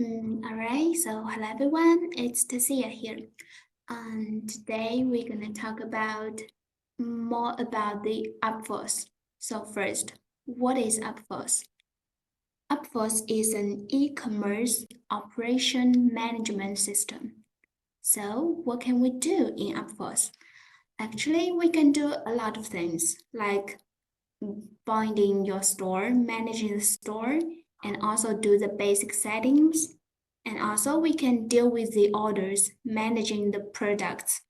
All right, so hello everyone, it's Tasia here. And today we're gonna talk about more about the Upforce. So first, what is Upforce? Upforce is an e-commerce operation management system. So what can we do in Upforce? Actually, we can do a lot of things like binding your store, managing the store, and also do the basic settings. And also we can deal with the orders, managing the products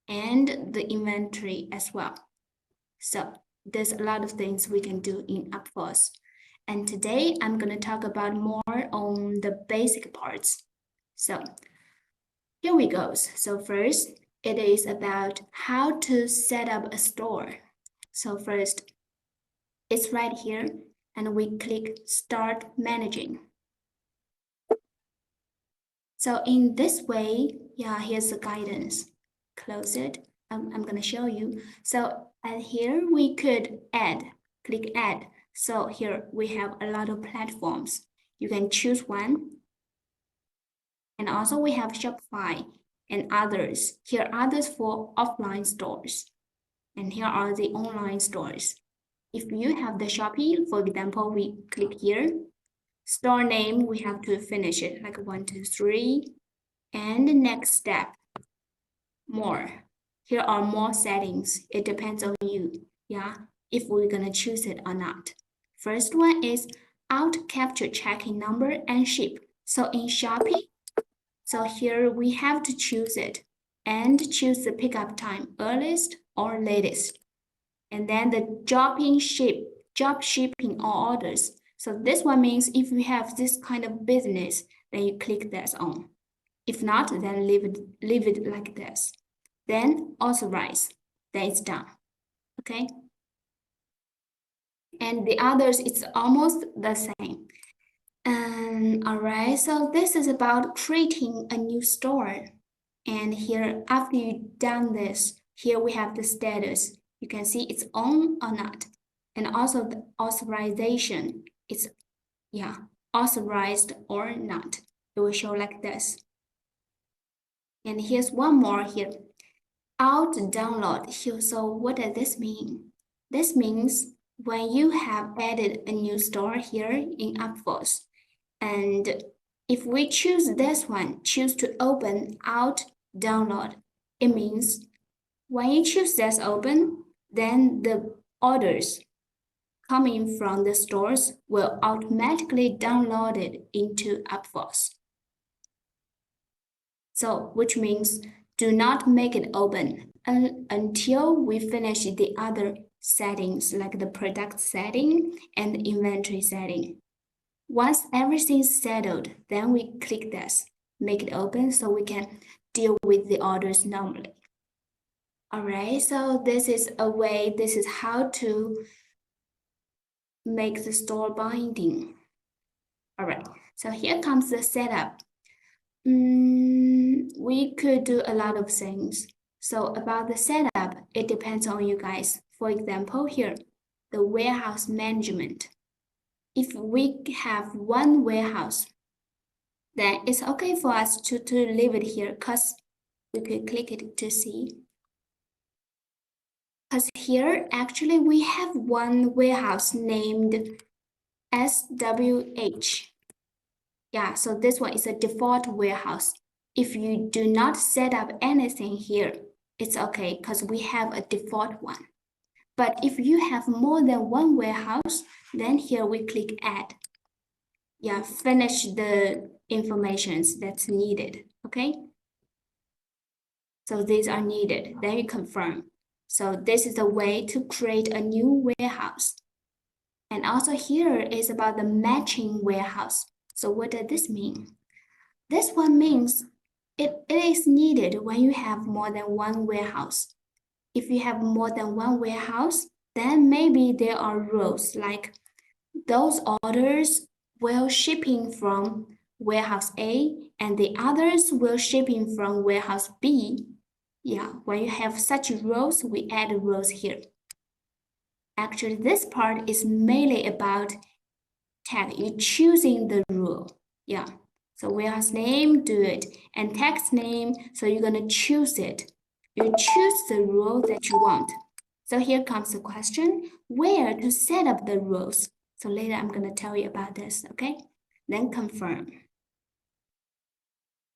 and the inventory as well. So there's a lot of things we can do in Upforce. And today I'm going to talk about more on the basic parts. So here we go. So first, it is about how to set up a store. So first, it's right here and we click Start Managing. So in this way, yeah, here's the guidance. Close it. I'm gonna show you. So here we could add, click add. So here we have a lot of platforms. You can choose one. And also we have Shopify and others. Here are others for offline stores. And here are the online stores. If you have the Shopee, for example, we click here. Store name, we have to finish it like 1, 2, 3. And the next step, more. Here are more settings. It depends on you, yeah, if we're gonna choose it or not. First one is auto capture tracking number and ship. So in Shopee, so here we have to choose it and choose the pickup time, earliest or latest. And then the drop shipping or orders. So this one means if you have this kind of business, then you click this on. If not, then leave it like this. Then authorize, then it's done, okay? And the others, it's almost the same. All right, so this is about creating a new store. And here, after you've done this, here we have the status. You can see it's on or not. And also the authorization, it's, yeah, authorized or not. It will show like this. And here's one more here. Auto download here. So what does this mean? This means when you have added a new store here in Upforce, and if we choose this one, choose to open auto download, it means when you choose this open, then the orders coming from the stores will automatically download it into Upforce. So, which means do not make it open until we finish the other settings like the product setting and the inventory setting. Once everything's settled, then we click this, make it open so we can deal with the orders normally. All right, so this is how to make the store binding. All right, so here comes the setup. We could do a lot of things. So about the setup, it depends on you guys. For example, here, the warehouse management. If we have one warehouse, then it's okay for us to leave it here because we could click it to see. Because here, actually, we have one warehouse named SWH. Yeah, so this one is a default warehouse. If you do not set up anything here, it's okay because we have a default one. But if you have more than one warehouse, then here we click add. Yeah, finish the informations that's needed, okay? So these are needed, then you confirm. So this is a way to create a new warehouse. And also here is about the matching warehouse. So what does this mean? This one means it is needed when you have more than one warehouse. If you have more than one warehouse, then maybe there are rules like those orders will shipping from warehouse A and the others will shipping from warehouse B. Yeah, when you have such rules, we add rules here. Actually, this part is mainly about tag, you choosing the rule. Yeah. So warehouse name, do it. And text name, so you're gonna choose it. You choose the row that you want. So here comes the question, where to set up the rows? So later I'm gonna tell you about this, okay? Then confirm.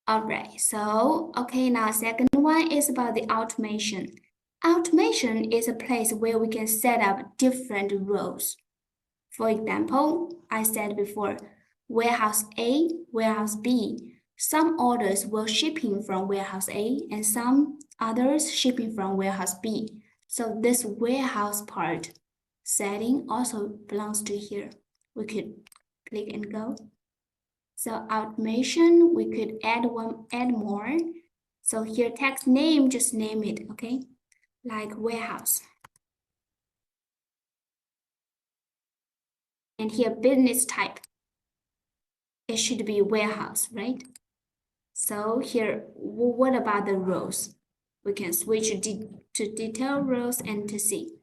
All right, so, okay, now second one is about the automation. Automation is a place where we can set up different rows. For example, I said before, warehouse A, warehouse B. Some orders will shipping from warehouse A and some others shipping from warehouse B. So this warehouse part setting also belongs to here. We could click and go. So automation, we could add more. So here text name, just name it, okay? Like warehouse. And here business type. It should be warehouse, right? So here, what about the rows? We can switch to detail rows and to see.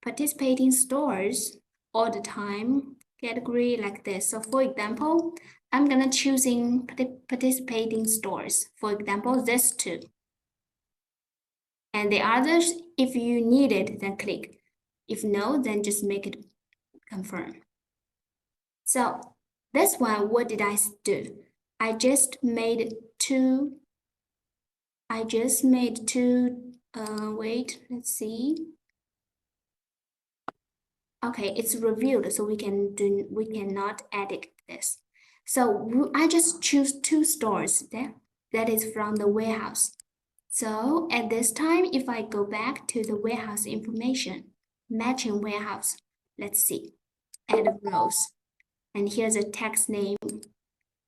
Participating stores all the time, category like this. So for example, I'm gonna choosing participating stores. For example, this two. And the others, if you need it, then click. If no, then just make it confirm. So this one, what did I do? I just made two, wait, let's see. Okay, it's reviewed, so we cannot edit this. So I just choose two stores there. That is from the warehouse. So at this time, if I go back to the warehouse information, matching warehouse, let's see, add rows. And here's a text name.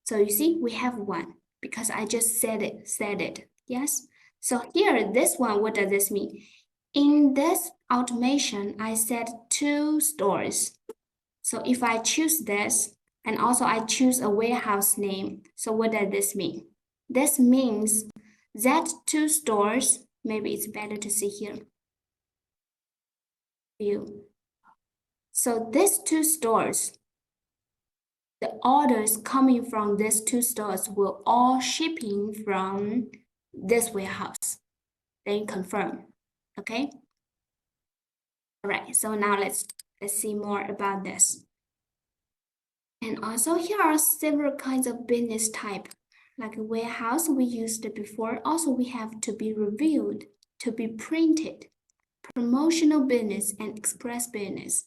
So you see, we have one because I just said it, yes? So here, this one, what does this mean? In this automation, I set two stores. So if I choose this, and also I choose a warehouse name, so what does this mean? This means that two stores, maybe it's better to see here. View. So these two stores, the orders coming from these two stores will all shipping from this warehouse. Then confirm, okay? All right, so now let's see more about this. And also here are several kinds of business type. Like a warehouse we used before, also we have to be reviewed, to be printed, promotional business and express business.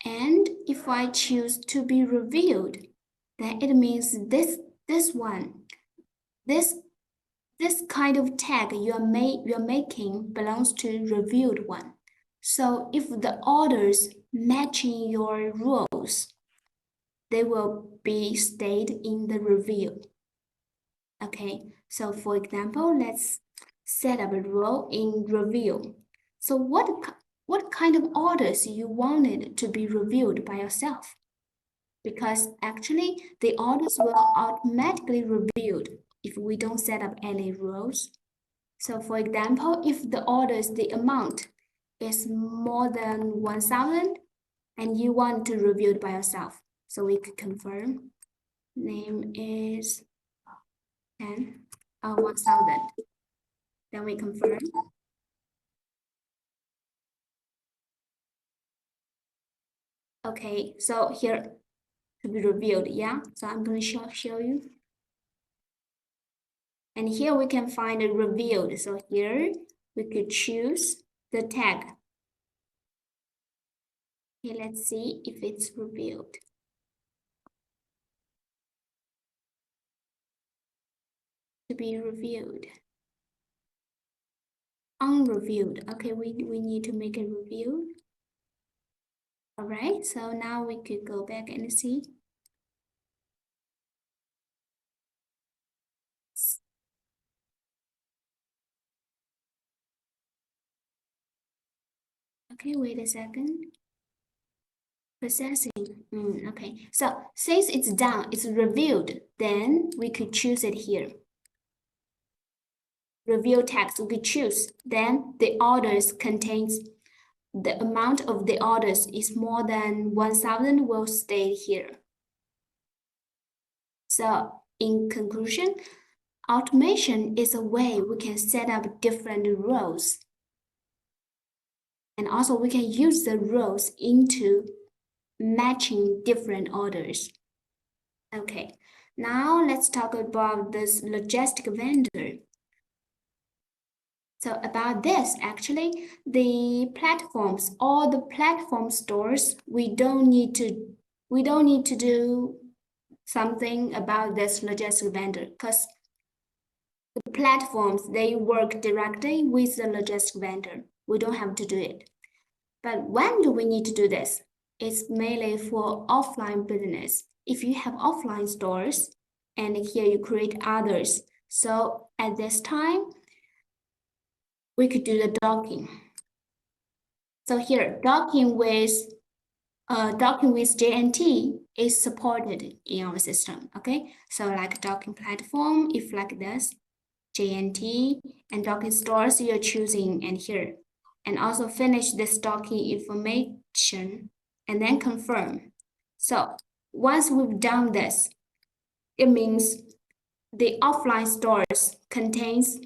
And if I choose to be reviewed, then it means this kind of tag you're making belongs to reviewed one. So if the orders matching your rules, they will be stayed in the review. Okay, so for example, let's set up a role in review. So what kind of orders you wanted to be reviewed by yourself? Because actually the orders will automatically reviewed if we don't set up any rules. So for example, if the orders, the amount is more than 1,000 and you want to review it by yourself, so we could confirm name is 10 1,000. Then we confirm. Okay, so here to be reviewed, yeah. So I'm going to show you. And here we can find a reviewed. So here we could choose the tag. Okay, let's see if it's reviewed. To be reviewed. Unreviewed. Okay, we need to make a review. All right, so now we could go back and see. Okay, wait a second. Processing. Okay, so since it's done, it's reviewed, then we could choose it here. Review text, we could choose. Then the orders contains the amount of the orders is more than 1,000 will stay here. So in conclusion, automation is a way we can set up different roles. And also we can use the roles into matching different orders. Okay, now let's talk about this logistic vendor. So about this, actually, the platforms, all the platform stores, we don't need to do something about this logistic vendor because the platforms, they work directly with the logistic vendor. We don't have to do it. But when do we need to do this? It's mainly for offline business. If you have offline stores and here you create others. So at this time, we could do the docking. So here, docking with JNT is supported in our system, okay? So like docking platform, if like this, JNT and docking stores you're choosing and here. And also finish this docking information and then confirm. So once we've done this, it means the offline stores contains,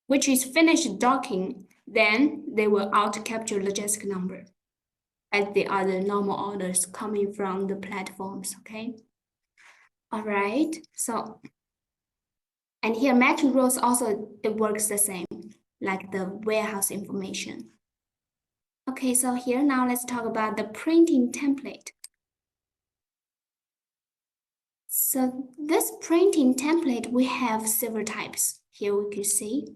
which is finished docking, then they will out capture logistic number as the other normal orders coming from the platforms, okay? All right, so, and here matching rows also, it works the same, like the warehouse information. Okay, so here now let's talk about the printing template. So this printing template, we have several types. Here we can see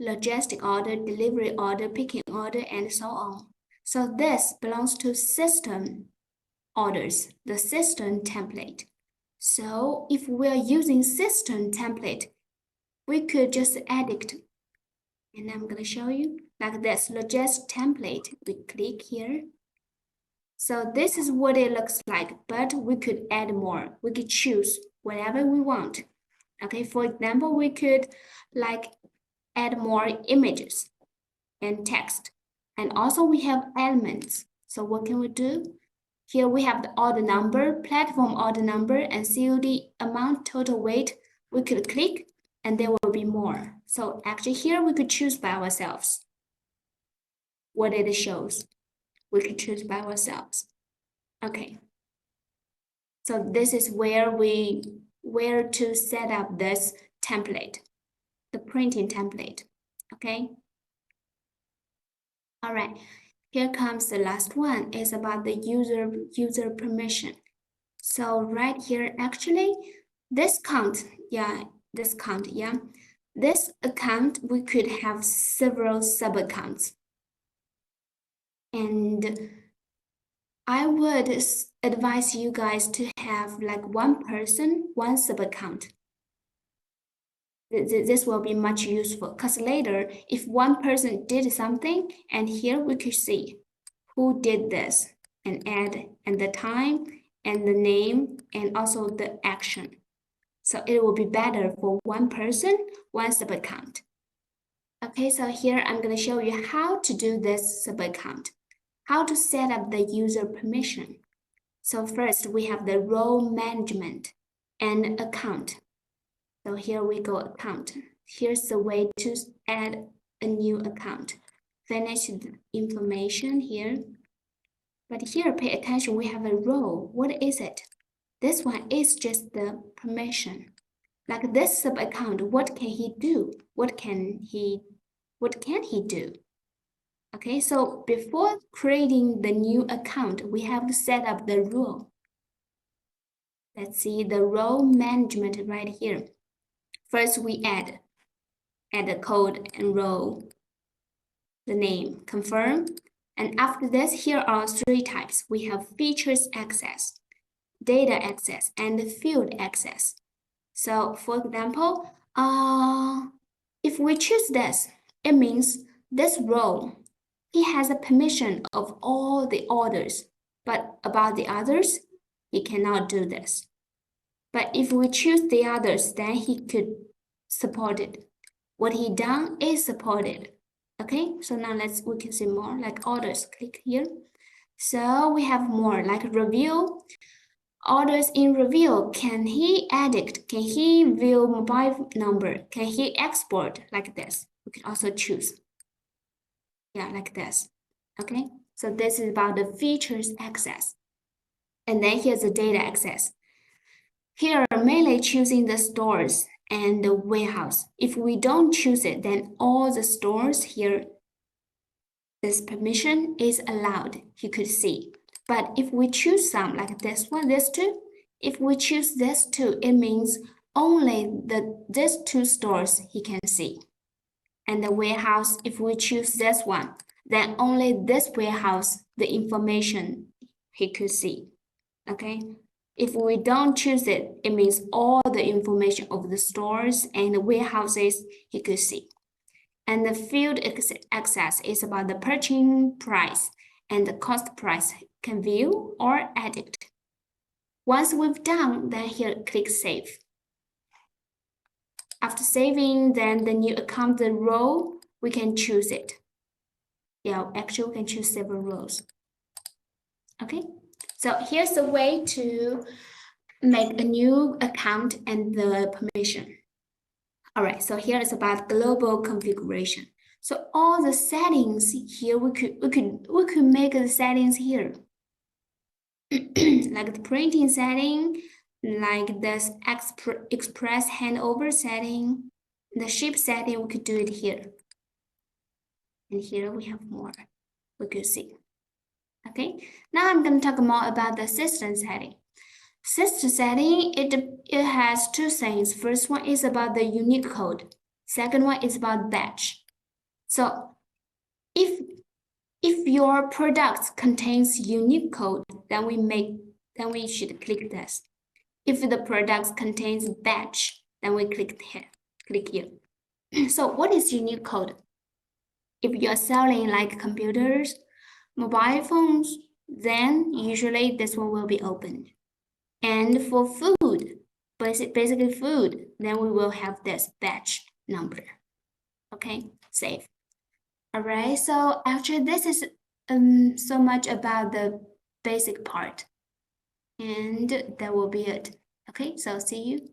logistic order, delivery order, picking order, and so on. So this belongs to system orders, the system template. So if we're using system template, we could just edit, and I'm going to show you like this, logistic template. We click here. So this is what it looks like, but we could add more. We could choose whatever we want. Okay, for example, we could like add more images and text. And also we have elements. So what can we do? Here we have the order number, platform order number, and COD amount, total weight. We could click and there will be more. So actually here we could choose by ourselves what it shows. We could choose by ourselves. Okay. So this is where to set up this template, the printing template. Okay. All right. Here comes the last one. It's about the user permission. So right here, actually, this account, this account, we could have several sub-accounts. And I would advise you guys to have like one person, one sub-account. This will be much useful because later, if one person did something, and here we could see who did this and add and the time and the name and also the action. So it will be better for one person, one sub-account. Okay, so here I'm going to show you how to do this sub-account, how to set up the user permission. So first we have the role management and account. So here we go, account. Here's the way to add a new account. Finish the information here. But here, pay attention, we have a role. What is it? This one is just the permission. Like this sub-account, what can he do? What can he do? Okay, so before creating the new account, we have to set up the role. Let's see the role management right here. First, we add the code and role, the name, confirm. And after this, here are three types. We have features access, data access, and field access. So for example, if we choose this, it means this role, he has a permission of all the orders, but about the others, he cannot do this. But if we choose the others, then he could support it. What he done is supported. Okay, so now we can see more like orders. Click here. So we have more like review Orders in review. Can he edit? Can he view mobile number? Can he export like this? We can also choose. Yeah, like this. Okay, so this is about the features access. And then here's the data access. Here, mainly choosing the stores and the warehouse. If we don't choose it, then all the stores here, this permission is allowed, you could see. But if we choose some like this one, this two, if we choose this two, it means only these two stores he can see. And the warehouse, if we choose this one, then only this warehouse, the information he could see. Okay. If we don't choose it, it means all the information of the stores and the warehouses he could see. And the field access is about the purchasing price and the cost price can view or edit. Once we've done, then here click save. After saving, then the new account, the row, we can choose it. Yeah, actually we can choose several rows. Okay, so here's the way to make a new account and the permission. All right, so here is about global configuration. So all the settings here, we could make the settings here. Like the printing setting, like this express handover setting, the ship setting, we could do it here. And here we have more, we could see. Okay, now I'm going to talk more about the system setting. System setting, it has two things. First one is about the unique code. Second one is about batch. So if your product contains unique code, then we should click this. If the product contains batch, then we click here. So what is unique code? If you're selling like computers, mobile phones, then usually this one will be opened. And for food, basically food, then we will have this batch number. Okay, save. All right, so actually this is so much about the basic part. And that will be it. Okay, so see you.